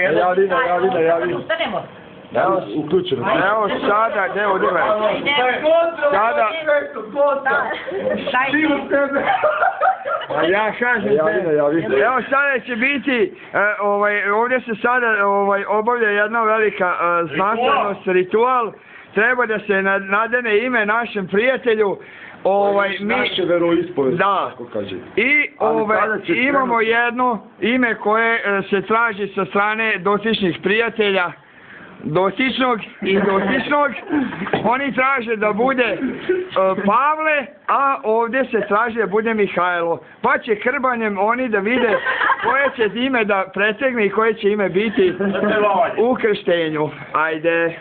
Javi. Evo, uključeno. Evo sada, gdje ovdje gledaj. Sada. Ja kažem evo sada će biti, ovdje se sada obavlja jedna velika znanstvenost, ritual. Treba da se nadene ime našem prijatelju. Naše veroispovesti, tako kaže. I imamo jedno ime koje se traži sa strane dotičnih prijatelja. Dotičnog i dotičnog. Oni traže da bude Pavle, a ovdje se traži da bude Mihajlo. Pa će krbanjem oni da vide koje će ime da pretegne i koje će ime biti u krštenju. Ajde.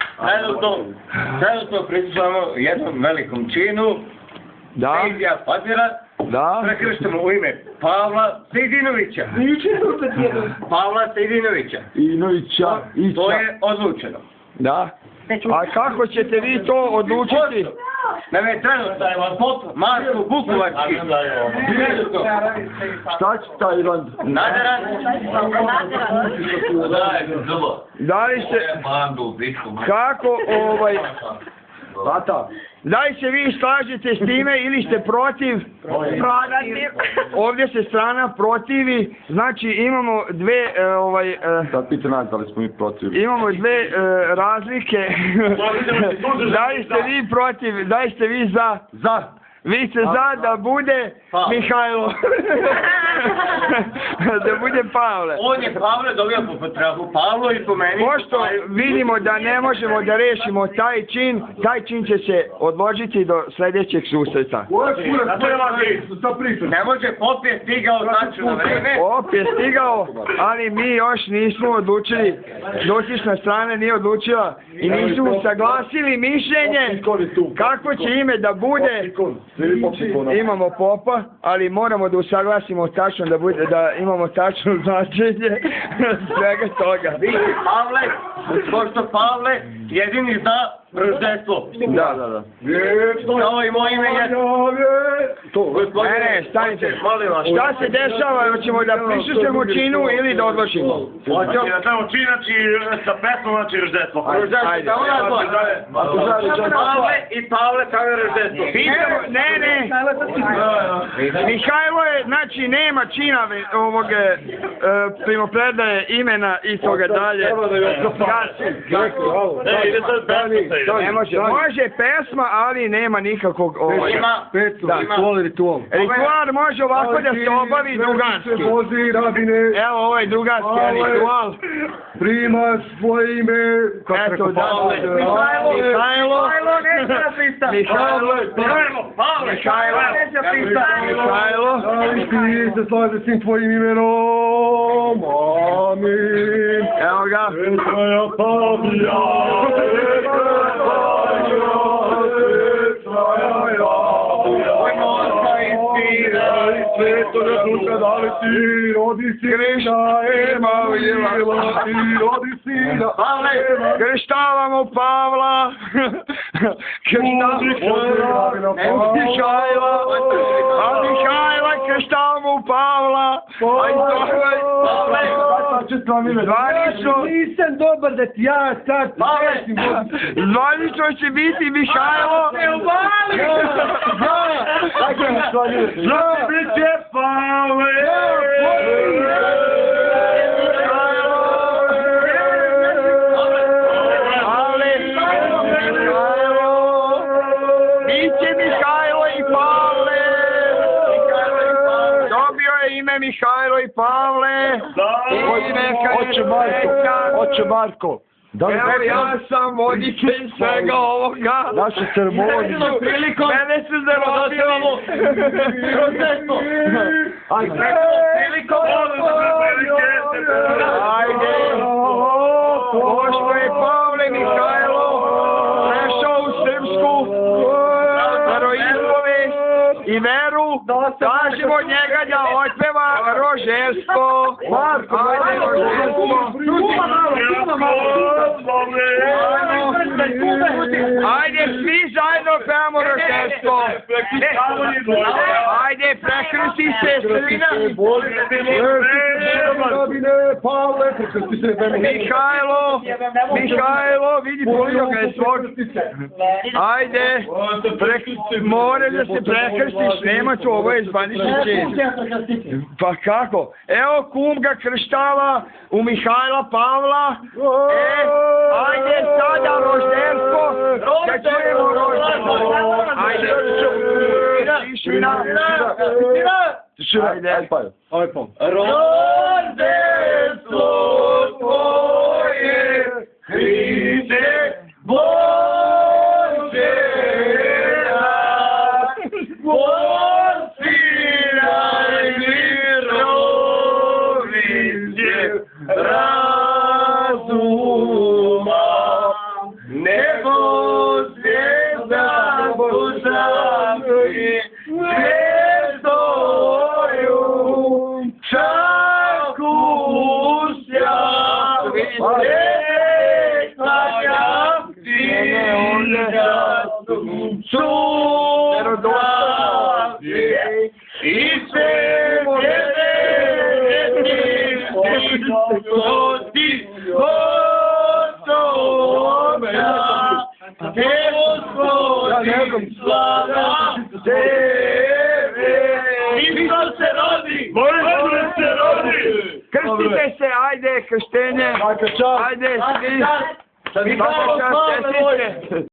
Trenutno prisutujemo jednom velikom činu. Da. Sejzija Fadira. Da. Prekrštamo u ime Pavla Sejdinovića. Pavla Sejdinovića. To je odlučeno. Da. A kako ćete vi to odlučiti? Nam je trenutno Marko Bukovački. Šta će taj Ivan? Nadaran. Da li se... Kako Tata. Da li se vi slažete s time ili ste protiv? Ovdje se strana protivi, znači imamo dve, Sad pita nas da li smo mi protiv. imamo dve razlike. Da li ste vi protiv, da li ste vi za? Za. Vi ste za da bude Mihajlo. Da bude Pavle. On je Pavle dobio po Petrahu, Pavlo i po meni. Pošto vidimo da ne možemo da rešimo taj čin će se odložiti do sljedećeg susreta. Ne može, pop je stigao znači na vreme. Pop je stigao, ali mi još nismo odlučili, dotična strana nije odlučila i nismo saglasili mišljenje kako će ime da bude. Imamo popa, ali moramo da usaglasimo tačno da imamo tačno značenje svega toga. Pavle, pošto Pavle jedini za rođenstvo. Da. Kao i moje ime je... Ne, stanite. Šta se dešava? Hoćemo da prisustvujemo činu ili da odložimo? Hoćemo da tamo čin, znači sa pesmom, znači rođenstvo. Rođenstvo, Pavle i Pavle kao je rođenstvo. Ne. Mihajlo je, znači nema čina ovog primopredaje imena i toga dalje. Ne može pesma, ali nema nikakvog... Ritual. Ritual može ovako da se obavi drugarski. Evo ovaj drugarski ritual. Primaš svoje ime. Eto da. Mihajlo. Ti se slaže s tim tvojim imenom. Amin. Evo ga. Svetoga Duha, da li ti rodi sina, rodi sina. Krštavamo Pavla. Mihajla krštavamo Pavla. Nisam dobar da ti ja sad zvanično će biti Mihajlo. Biće Pavle! Biće Mihajlo i Pavle. Dobio je ime Mihajlo i Pavle. Oče Marko. Evo ja sam voditelj svega ovoga. Naša ceremonija. Mene se zarodilo. Ajde. Pošto je Pavle Mihajlo prešao u srpsku veroispovest i veru, tražimo od njega da otpeva rožerstvo. Ajde rožerstvo. Ajde, svi zajedno pevamo rođenstvo. Ajde, prekrsti se, Srbina. Mihajlo, vidi polio ga je svog. Ajde, more da se prekrstiš, nema to, ovo je zvanični čin. Pa kako? Evo kum ga krštava u Mihajla Pavla. Ajde sada rođenstvo, da čujemo rođenstvo. Ajde, tišina. Ajde. Rođenstvo tvoje, Hriste Bože nas, postiraj mirovinje razuma, nebo zvijezda požavlji zvijezdoju, čak usja klanjam ti sunavlje i sve ti Gospodin slava tebe. Isus se rodi. Isus se rodi. Krstite se, ajde, krštenje. Ajde, svi. Svaka čast, čestite.